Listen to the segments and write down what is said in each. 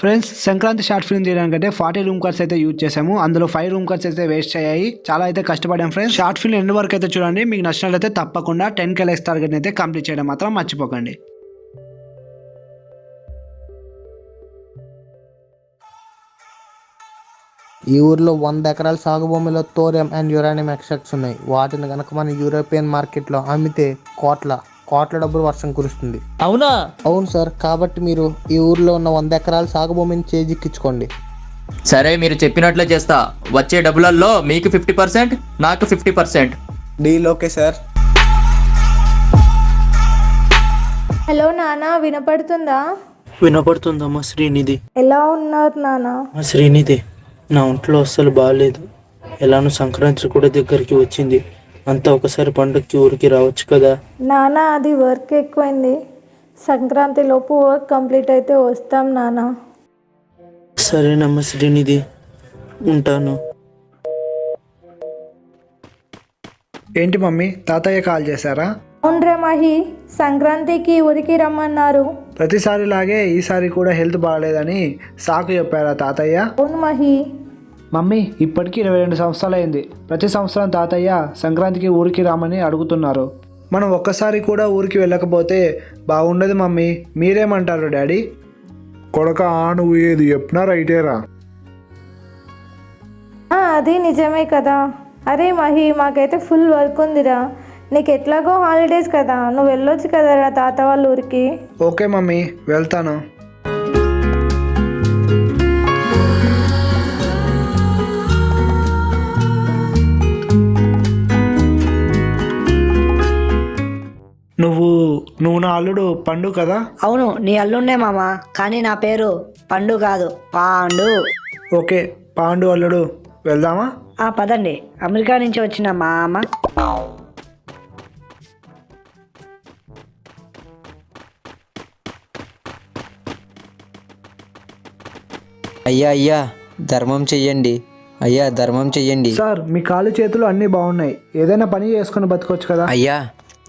Friends, Sankranti short film తీయడానికంటే 40 room cards అయితే use చేసాము. అందులో 5 రూమ్ కార్డ్స్ అయితే వేస్ట్ అయ్యాయి. చాలా అయితే కష్టపడాం ఫ్రెండ్స్. షార్ట్ ఫిల్మ్ ఎండ్ వరకు అయితే చూడండి. మీకు నచ్చినట్లయితే తప్పకుండా 10K లైక్స్ టార్గెట్ అయితే కంప్లీట్ చేయడం మాత్రం మర్చిపోకండి. ఈ ఊర్లో 100 ఎకరాల సాగు భూమిలో థోరియం అండ్ యురేనియం ఎక్స్ట్రాక్ట్స్ ఉన్నాయి. వాటిని కనుక మన యూరోపియన్ మార్కెట్లో అమ్మితే కోట్ల డబ్బులు వర్షం కురుస్తుంది. అవునా? అవును సార్. కాబట్టి మీరు ఈ ఊర్లో ఉన్న 100 ఎకరాల సాగు భూమిని చేజిక్కించుకోండి. సరే, మీరు చెప్పినట్లే చేస్తా. వచ్చే డబ్బులలో మీకు 50%, నాకు 50%. Deal okay sir. హలో నాన్న, వినపడుతుందా? వినపడుతుందమ్మా శ్రీనిధి. ఎలా ఉన్నారు నాన్న? శ్రీనిధి, నా ఒంట్లో అస్సలు బాగాలేదు. ఎలానో సంక్రాంతి కూడా దగ్గరికి వచ్చింది. అంతా ఒకసారి పండుగకి ఊరికి రావచ్చు కదా. నాన్న, అది వర్క్ ఎక్కువైంది. సంక్రాంతి లోపు వర్క్ కంప్లీట్ అయితే వస్తాం నాన్న. సరేనమ్మా శ్రీనిధి, ఉంటాను. ఏంటి మమ్మీ, తాతయ్య కాల్ చేశారా? అవునరే మహి, సంక్రాంతికి ఊరికి రమ్మన్నారు. ప్రతిసారిలాగే ఈసారి కూడా హెల్త్ బాగాలేదని సాకు చెప్పారా తాతయ్య? అవును మహి. మమ్మీ, ఇప్పటికీ 22 సంవత్సరాలు అయింది. ప్రతి సంవత్సరం తాతయ్య సంక్రాంతికి ఊరికి రామని అడుగుతున్నారు. మనం ఒక్కసారి కూడా ఊరికి వెళ్ళకపోతే బాగుండదు మమ్మీ. మీరేమంటారు డాడీ? కొడక, నువ్వు ఏది చెప్పినా రైటేరా. అది నిజమే కదా. అరే మహి, మాకైతే ఫుల్ వర్క్ ఉందిరా. నీకు ఎట్లాగో హాలిడేస్ కదా, నువ్వు వెళ్ళొచ్చు కదరా తాత వాళ్ళ ఊరికి. ఓకే మమ్మీ, వెళ్తాను. నువ్వు నా అల్లుడు పండు కదా? అవును, నీ అల్లుండే మామ. కానీ నా పేరు పండు కాదు, పాండు. ఓకే, పాండు అల్లుడు, వెళ్దామా? పదండి. అమెరికా నుంచి వచ్చిన మామ. అయ్యా ధర్మం చెయ్యండి. అయ్యా ధర్మం చెయ్యండి. సార్, మీ కాళ్ళు చేతులు అన్నీ బాగున్నాయి. ఏదైనా పని చేసుకుని బతకొచ్చు కదా. అయ్యా,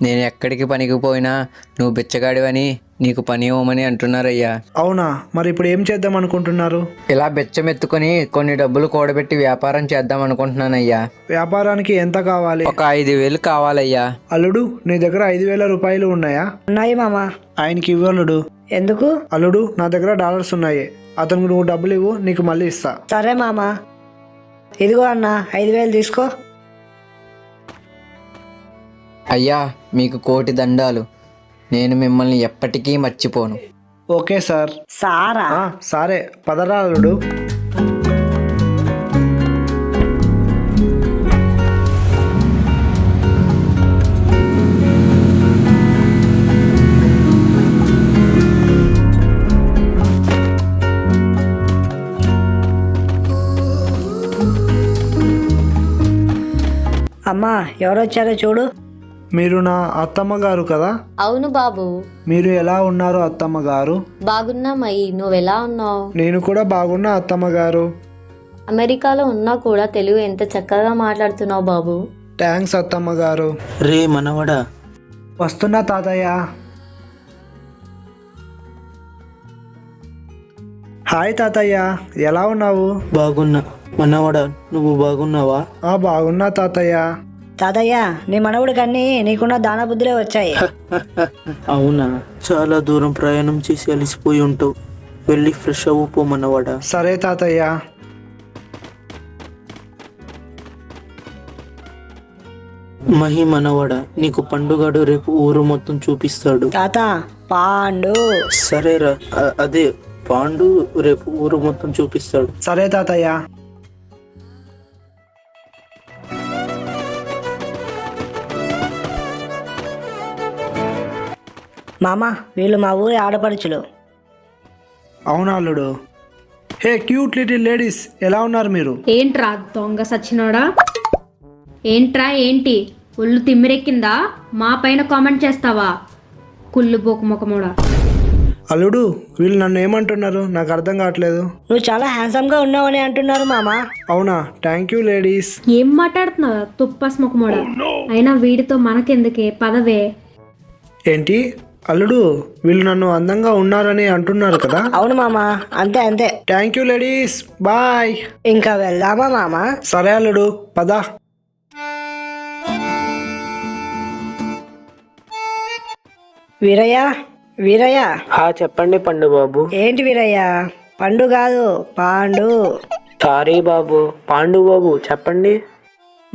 నేను ఎక్కడికి పనికి పోయినా నువ్వు బిచ్చగాడివని నీకు పని ఇవ్వమని అంటున్నారయ్యా. అవునా? మరి ఇప్పుడు ఏం చేద్దాం అనుకుంటున్నారు? ఇలా బెచ్చమెత్తుకొని కొన్ని డబ్బులు కూడబెట్టి వ్యాపారం చేద్దాం అనుకుంటున్నానయ్యా. వ్యాపారానికి ఎంత కావాలి? ఒక 5,000 కావాలయ్యా. అల్లుడు, నీ దగ్గర 5,000 రూపాయలు ఉన్నాయా? ఉన్నాయి మామ. ఆయనకి ఇవ్వు అల్లుడు. ఎందుకు? అల్లుడు, నా దగ్గర డాలర్స్ ఉన్నాయి. అతనికి నువ్వు డబ్బులు ఇవ్వు, నీకు మళ్ళీ ఇస్తా. సరే మామ. ఇదిగో అన్న, 5,000 తీసుకో. అయ్యా, మీకు 1,000 దండాలు. నేను మిమ్మల్ని ఎప్పటికీ మర్చిపోను. Okay sir. సారా? సరే, పదరా అల్లుడు. అమ్మా, ఎవరు వచ్చారో చూడు. మీరు నా అత్తమ్మ గారు కదా? అవును బాబు. మీరు ఎలా ఉన్నారు అత్తమ్మ గారు? బాగున్నామయ్యి, నువ్వెలా ఉన్నావు? నేను కూడా బాగున్నా అత్తమ్మ గారు. అమెరికాలో ఉన్నా కూడా తెలుగు ఎంత చక్కగా మాట్లాడుతున్నావు బాబు. థ్యాంక్స్ అత్తమ్మ గారు. రే మనవడా. వస్తున్నా తాతయ్య. హాయ్ తాతయ్య, ఎలా ఉన్నావు? బాగున్నా. మనవడా, నువ్వు బాగున్నావా? బాగున్నా తాతయ్య. తాతయ్య, నీ మనవుడికి అన్నీ నీకున్న దాన బుద్ధులే వచ్చాయి. అవునా? చాలా దూరం ప్రయాణం చేసి అలిసిపోయి ఉంటావు. వెళ్ళి ఫ్రెష్ అవ్వు మనవాడా. సరే తాతయ్య. మహి మనవాడా, నీకు పండుగడు రేపు ఊరు మొత్తం చూపిస్తాడు. తాత, పాండు. సరేరా, అదే పాండు రేపు ఊరు మొత్తం చూపిస్తాడు. సరే తాతయ్య. మామ, వీళ్ళు మా ఊరి ఆడపడుచులు. అవునా అల్లుడు? హే క్యూట్ లిటిల్ లేడీస్, ఎలా ఉన్నారు మీరు? ఏంట్రా దొంగ సచ్చినోడా? ఏంటి ఒళ్ళు తిమ్మిరెక్కిందా? మా పైన కామెంట్ చేస్తావా? కుళ్ళు పోకు ముఖమోడా. అల్లుడు, వీళ్ళు నన్ను ఏమంటున్నారు? నాకు అర్థం కావట్లేదు. నువ్వు చాలా హ్యాండ్సమ్ గా ఉన్నావని అంటున్నారు మామ. అవునా? Thank you ladies. ఏం మాట్లాడుతున్నావా తుప్పస్ ముఖమోడా? అయినా వీడితో మనకెందుకే, పదవే. ఏంటి? అల్లుడు వీళ్ళు నన్ను అందంగా ఉన్నారని అంటున్నారు కదా. అవును మామ, అంతే అంతే. Thank you ladies, bye. ఇంకా వెళ్దామా మామ? సరే అల్లుడు, పద. వీరయ్య, వీరయ్య. చెప్పండి పండు బాబు. ఏంటి వీరయ్య? పండు కాదు, పాండు. సారీ బాబు. పాండు బాబు చెప్పండి.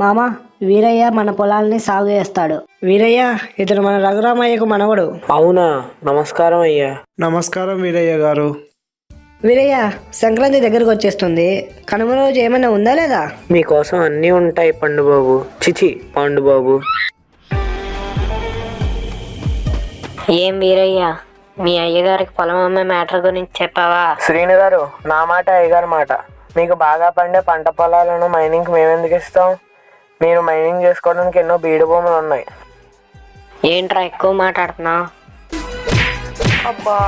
మామ, వీరయ్య మన పొలాల్ని సాగు చేస్తాడు. వీరయ్య, ఇతను మన రఘురామయ్యకు మనవడు. అవునా? నమస్కారం అయ్యా. నమస్కారం వీరయ్య గారు. వీరయ్య, సంక్రాంతి దగ్గరకు వచ్చేస్తుంది. కనుమ రోజు ఏమైనా ఉందా లేదా? మీకోసం అన్నీ ఉంటాయి పండు బాబు. చిచి పాండు బాబు. ఏం వీరయ్య, మీ అయ్యగారికి పొలం అమ్మే మ్యాటర్ గురించి చెప్పావా? శ్రీను గారు, నా మాట అయ్యగారి మాట. మీకు బాగా పండే పంట పొలాలను మైనింగ్కి మేమెందుకు ఇస్తాం? మీరు మైనింగ్ చేసుకోవడానికి ఎన్నో బీడు భూములు ఉన్నాయి. ఏంట్రా ఎక్కువ మాట్లాడుతున్నావు? అబ్బా,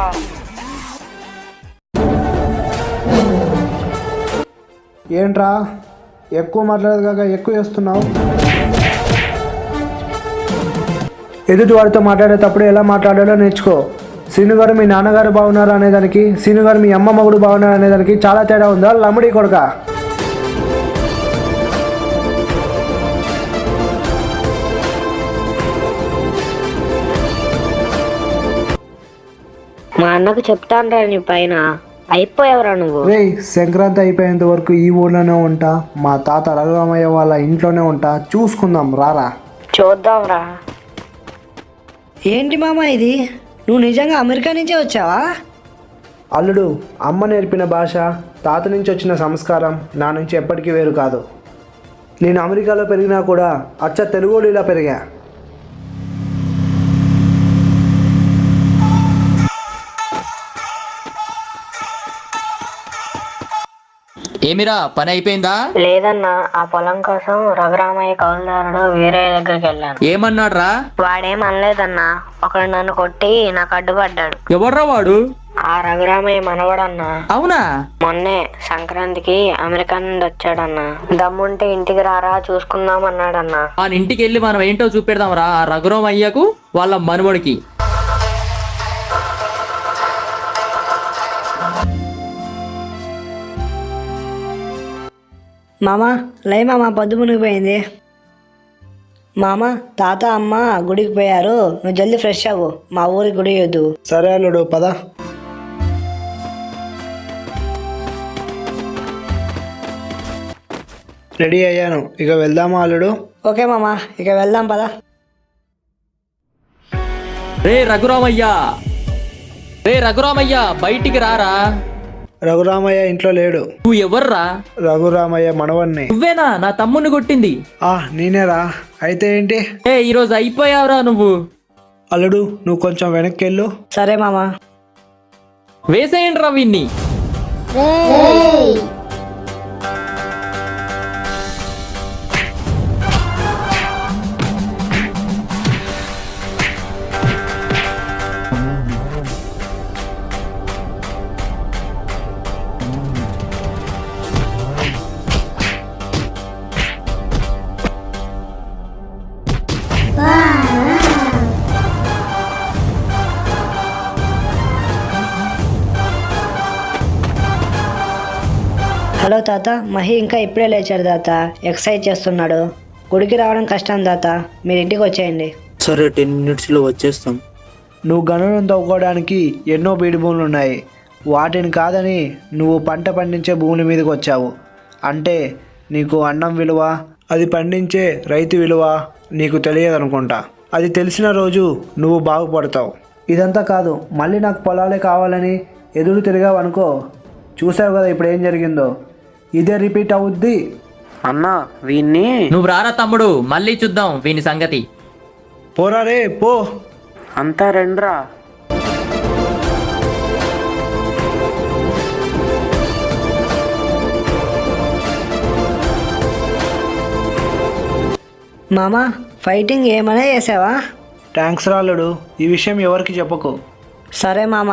ఏంట్రా ఎక్కువ మాట్లాడేది ఎక్కువ చేస్తున్నావు? ఎదుటి వాడితో మాట్లాడేటప్పుడు ఎలా మాట్లాడాలో నేర్చుకో. శ్రీను గారు మీ నాన్నగారు బాగున్నారు అనేదానికి, శ్రీను గారు మీ అమ్మ మగుడు బాగున్నారు అనేదానికి చాలా తేడా ఉందా లమ్ముడి కొడుక? మా అన్నకు చెప్తానురా నీ పైన. అయిపోయావురా నువ్వు. రే, సంక్రాంతి అయిపోయేంత వరకు ఈ ఊళ్ళోనే ఉంటా. మా తాత రఘురామయ్య వాళ్ళ ఇంట్లోనే ఉంటా. చూసుకుందాం, రారా. చూద్దాంరా. ఏంటి మామ ఇది? నువ్వు నిజంగా అమెరికా నుంచే వచ్చావా? అల్లుడు, అమ్మ నేర్పిన భాష, తాత నుంచి వచ్చిన సంస్కారం నా నుంచి ఎప్పటికీ వేరు కాదు. నేను అమెరికాలో పెరిగినా కూడా అచ్చ తెలుగులో ఇలా పెరిగా. ఏమిరా, పని అయిపోయిందా? లేదన్నా, ఆ పొలం కోసం రఘురామయ్య కౌలుదారుడు వేరే దగ్గరికి వెళ్ళాను. ఏమన్నాడు రా? వాడేం అనలేదన్నా. ఒకడు నన్ను కొట్టి నాకు అడ్డుపడ్డాడు. ఎవడ్రా వాడు? ఆ రఘురామయ్య మనవడన్నా. అవునా? మొన్నే సంక్రాంతికి అమెరికా నుండి వచ్చాడన్నా. దమ్ముంటే ఇంటికి రారా, చూసుకుందాం అన్నాడన్నా. ఆ ఇంటికి వెళ్ళి మనం ఏంటో చూపెడదాం రా, ఆ రఘురామయ్యకు వాళ్ళ మనవడికి. మామ, లే మామ, పొద్దు మునిగిపోయింది. మామ, తాత అమ్మ గుడికి పోయారు. నువ్వు జల్దీ ఫ్రెష్ అవ్వు, మా ఊరి గుడి వద్దు. సరే అల్లుడు, పద. రెడీ అయ్యాను, ఇక వెళ్దామా అల్లుడు? ఓకే మామ, ఇక వెళ్దాం పద. రే రఘురామయ్య, రే రఘురామయ్య, బయటికి రారా. రఘురామయ్య ఇంట్లో లేడు. నువ్వు ఎవర్రా? రఘురామయ్య మనవన్ని. నువ్వేనా నా తమ్ముని కొట్టింది? నేనేరా. అయితే ఏంటి? ఈరోజు అయిపోయావురా నువ్వు. అల్లుడు, నువ్వు కొంచెం వెనక్కి వెళ్ళు. సరే మామ. వేసేయండి రా వీన్ని. హలో తాత, మహి ఇంకా ఇప్పుడే లేచాడు తాత. ఎక్సర్సైజ్ చేస్తున్నాడు. గుడికి రావడం కష్టం తాత, మీరు ఇంటికి వచ్చేయండి. సరే, 10 minutesలో వచ్చేస్తాం. నువ్వు గనులను తవ్వుకోవడానికి ఎన్నో బీడు భూములు ఉన్నాయి. వాటిని కాదని నువ్వు పంట పండించే భూముల మీదకి వచ్చావు. అంటే నీకు అన్నం విలువ, అది పండించే రైతు విలువ నీకు తెలియదనుకుంటా. అది తెలిసిన రోజు నువ్వు బాగుపడతావు. ఇదంతా కాదు, మళ్ళీ నాకు పొలాలే కావాలని ఎదురు తిరిగావనుకో, చూసావు కదా ఇప్పుడు ఏం జరిగిందో. ఇదే రిపీట్ అవుద్ది. అన్నా, వీన్ని నువ్వు రారా తమ్ముడు, మళ్ళీ చూద్దాం వీని సంగతి. పోరా రే, పో. అంతా రండ్రా. మామ, ఫైటింగ్ ఏమైనా చేసావా? థ్యాంక్స్ రాళ్ళుడు, ఈ విషయం ఎవరికి చెప్పకు. సరే మామ.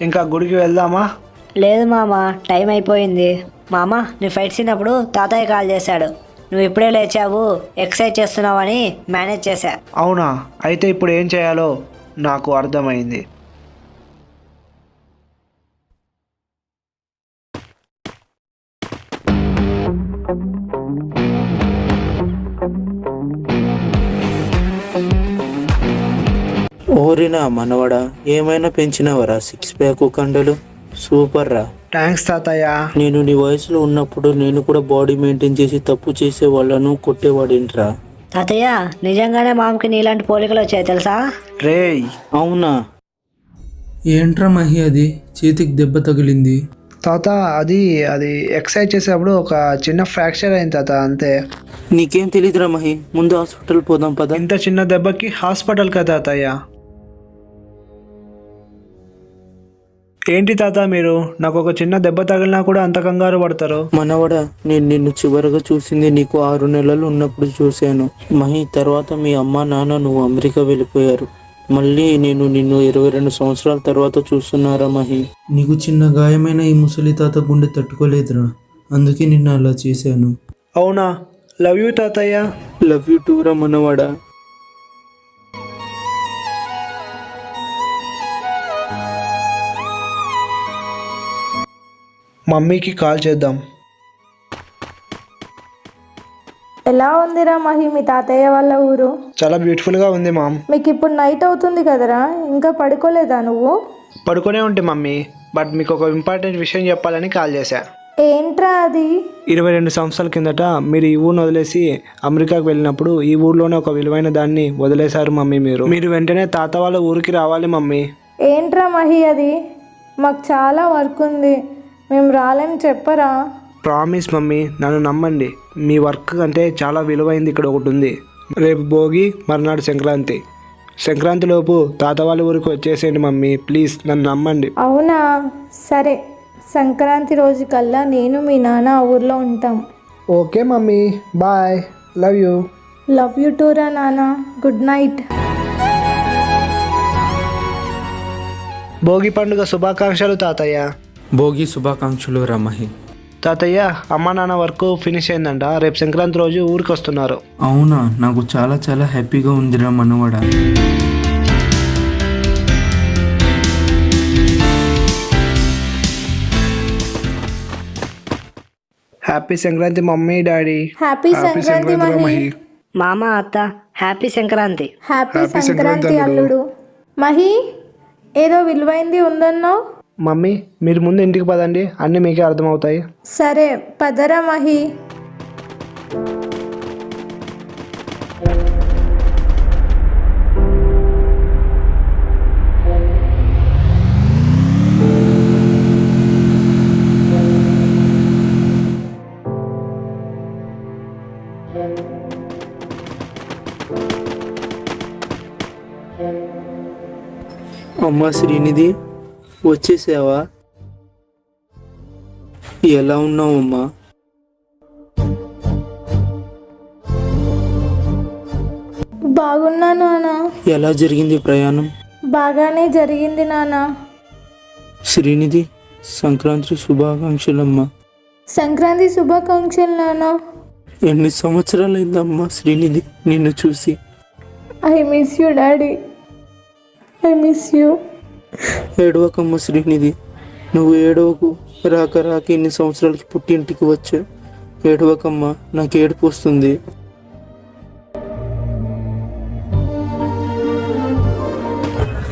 ఇంకా గుడికి వెళ్దామా? లేదు మామ, టైం అయిపోయింది. మామ, నీ ఫైట్ సీనప్పుడు తాతయ్య కాల్ చేశాడు. నువ్వు ఇప్పుడే లేచావు, ఎక్సర్సైజ్ చేస్తున్నావని మేనేజ్ చేశా. అవునా? అయితే ఇప్పుడు ఏం చేయాలో నాకు అర్థమైంది. ఓరినా మనవడా, ఏమైనా పెంచినవరా సిక్స్ ప్యాక్ కండలు? సూపర్ రా. థ్యాంక్స్ తాతయ్య. నేను నీ వయసులో ఉన్నప్పుడు నేను కూడా బాడీ మెయింటైన్ చేసి తప్పు చేసే వాళ్ళను కొట్టేవాడేంట్రా. తాతయ్య నిజంగానే మామకి నీలాంటి పోలికలు వచ్చాయి తెలుసా? రేయ్ అవునా? ఏంట్రా మహి అది చేతికి దెబ్బ తగిలింది? తాత అది ఎక్సర్సైజ్ చేసేటప్పుడు ఒక చిన్న ఫ్రాక్చర్ అయింది తాత, అంతే. నీకేం తెలీదురా మహి, ముందు హాస్పిటల్ పోదాం పద. ఇంత చిన్న దెబ్బకి హాస్పిటల్ కదా తాతయ్య? ఏంటి తాత మీరు నాకు ఒక చిన్న దెబ్బ తగిలినా కూడా అంత కంగారు పడతారు? మనవడా, నేను నిన్ను చివరగా చూసింది నీకు 6 నెలలు ఉన్నప్పుడు చూశాను మహి. తర్వాత మీ అమ్మ నాన్న నువ్వు అమెరికా వెళ్ళిపోయారు. మళ్ళీ నేను నిన్ను 22 సంవత్సరాల తర్వాత చూస్తున్నారా మహి. నీకు చిన్న గాయమైన ఈ ముసలి తాత గుండె తట్టుకోలేదురా, అందుకే నిన్ను అలా చేశాను. అవునా? లవ్ యూ తాతయ్య. లవ్ యూ టూ రా మనవాడా. మమ్మీకి కాల్ చేద్దాం. ఎలా ఉందిరా మహి మీ తాతయ్య వాళ్ళ ఊరు? చాలా బ్యూటిఫుల్గా ఉంది మామ్. మీకు ఇప్పుడు నైట్ అవుతుంది కదరా, ఇంకా పడుకోలేదా నువ్వు? పడుకునే ఉంటే మమ్మీ, బట్ మీకు ఒక ఇంపార్టెంట్ విషయం చెప్పాలని కాల్ చేశా. ఏంట్రా అది? 22 సంవత్సరాల కిందట మీరు ఈ ఊరిని వదిలేసి అమెరికాకు వెళ్ళినప్పుడు ఈ ఊర్లోనే ఒక విలువైన దాన్ని వదిలేశారు మమ్మీ. మీరు వెంటనే తాత వాళ్ళ ఊరికి రావాలి మమ్మీ. ఏంట్రా మహి అది? మాకు చాలా వర్క్ ఉంది, మేము రాలేం చెప్పరా? ప్రామిస్ మమ్మీ, నన్ను నమ్మండి. మీ వర్క్ అంటే చాలా విలువైంది ఇక్కడ ఒకటి ఉంది. రేపు భోగి, మర్నాడు సంక్రాంతి. సంక్రాంతిలోపు తాత వాళ్ళ ఊరికి వచ్చేసేయండి మమ్మీ, ప్లీజ్ నన్ను నమ్మండి. అవునా? సరే, సంక్రాంతి రోజు కల్లా నేను మీ నాన్న ఆ ఊర్లో ఉంటాం. Okay mummy, bye. Love you. Love you too రా నాన్న. Good night. భోగి పండుగ శుభాకాంక్షలు తాతయ్య. భోగి శుభాకాంక్షలు రా మహి. తాతయ్య, అమ్మ నాన్న వర్క్ ఫినిష్ అయిందంట, రేపు సంక్రాంతి రోజు ఊరికి వస్తున్నారు. అవునా? నాకు చాలా చాలా హ్యాపీగా ఉందిరా మనవాడా. Happy Sankranti mummy daddy. Happy Sankranti Mahi. మామ అత్త హ్యాపీ సంక్రాంతి. హ్యాపీ సంక్రాంతి అల్లుడు. మహి, ఏదో విలువైంది ఉందన్నావు? మమ్మీ మీరు ముందు ఇంటికి పదండి, అన్నీ మీకే అర్థమవుతాయి. సరే పదరా మహి. అమ్మా శ్రీనిధి, వచ్చేసావా? ఎలా ఉన్నావు అమ్మా? బాగున్నా నాన్న. ఎలా జరిగింది ప్రయాణం? బాగానే జరిగింది నాన్న. శ్రీనిధి, సంక్రాంతి శుభాకాంక్షలమ్మా. సంక్రాంతి శుభాకాంక్షలు నాన్న. ఎన్ని సంవత్సరాలైందమ్మా శ్రీనిధి నిన్ను చూసి. I miss you daddy, I miss you. ఏడవకమ్మ శ్రీనిధి, నువ్వు ఏడవకు. రాక రాక ఇన్ని సంవత్సరాలకి పుట్టింటికి వచ్చా. ఏడవకమ్మ, నాకు ఏడుపు వస్తుంది.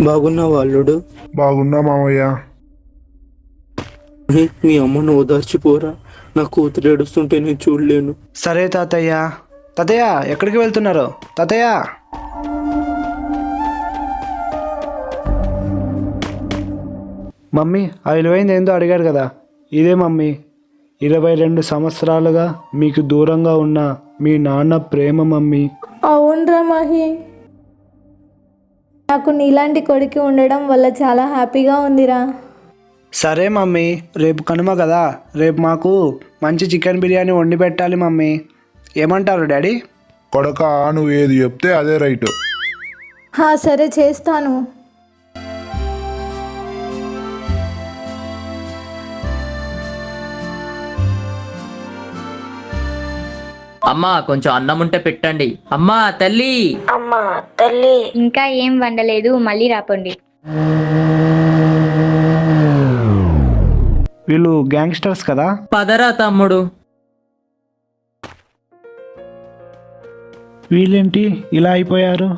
బాగున్నావా అల్లుడు? బాగున్నా మామయ్య. మీ అమ్మను ఓదార్చిపోరా, నా కూతురు ఏడుస్తుంటే నేను చూడలేను. సరే తాతయ్య. తాతయ్య ఎక్కడికి వెళ్తున్నారు? తాతయ్య. మమ్మీ ఆ విలువైంది ఏందో అడిగారు కదా, ఇదే మమ్మీ. 22 సంవత్సరాలుగా మీకు దూరంగా ఉన్న మీ నాన్న ప్రేమ మమ్మీ. అవునరా మహి, నాకు నీలాంటి కొడుకు ఉండడం వల్ల చాలా హ్యాపీగా ఉందిరా. సరే మమ్మీ, రేపు కనుమ కదా, రేపు మాకు మంచి చికెన్ బిర్యానీ వండి పెట్టాలి మమ్మీ. ఏమంటారు డాడీ? కొడక నువ్వు ఏది చెప్తే అదే రైట్. సరే చేస్తాను. అమ్మా కొంచెం అన్నం ఉంటే పెట్టండి. అమ్మా తల్లి. అమ్మా తల్లి. ఇంకా ఏం వండలేదు, మళ్ళీ రాపండి. వీళ్ళు గ్యాంగ్స్టర్స్ కదా. పదరా తమ్ముడు. వీళ్ళేంటి ఇలా అయిపోయారు?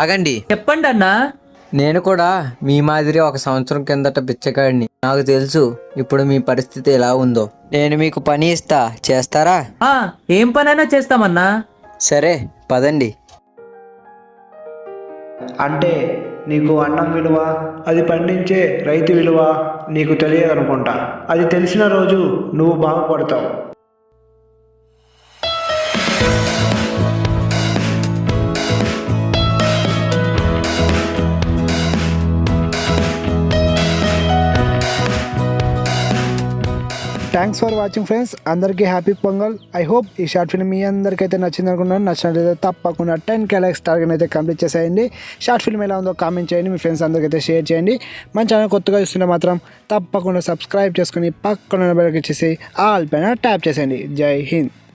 ఆగండి, చెప్పండి అన్నా. నేను కూడా మీ మాదిరి ఒక సంవత్సరం కిందట బిచ్చగాడిని. నాకు తెలుసు ఇప్పుడు మీ పరిస్థితి ఎలా ఉందో. నేను మీకు పని ఇస్తా, చేస్తారా? ఏం పనైనా చేస్తామన్నా. సరే పదండి. అంటే నీకు అన్నం విలువ, అది పండించే రైతు విలువ నీకు తెలియదనుకుంటా. అది తెలిసిన రోజు నువ్వు బాగుపడతావు. Thanks for watching friends. అందరికీ హ్యాపీ పొంగల్. ఐ హోప్ ఈ షార్ట్ ఫిల్మ్ మీ అందరికైతే నచ్చింది అనుకున్నాను. నచ్చినట్లయితే తప్పకుండా 10K లైక్స్ టార్గెట్ అయితే కంప్లీట్ చేసేయండి. షార్ట్ ఫిల్మ్ ఎలా ఉందో కామెంట్ చేయండి, మీ ఫ్రెండ్స్ అందరికైతే షేర్ చేయండి. మన ఛానల్ కొత్తగా చూస్తుంటే మాత్రం తప్పకుండా సబ్స్క్రైబ్ చేసుకుని పక్కన బెల్ ఇచ్చేసి ఆల్ పైన ట్యాప్ చేసేయండి. జై హింద్.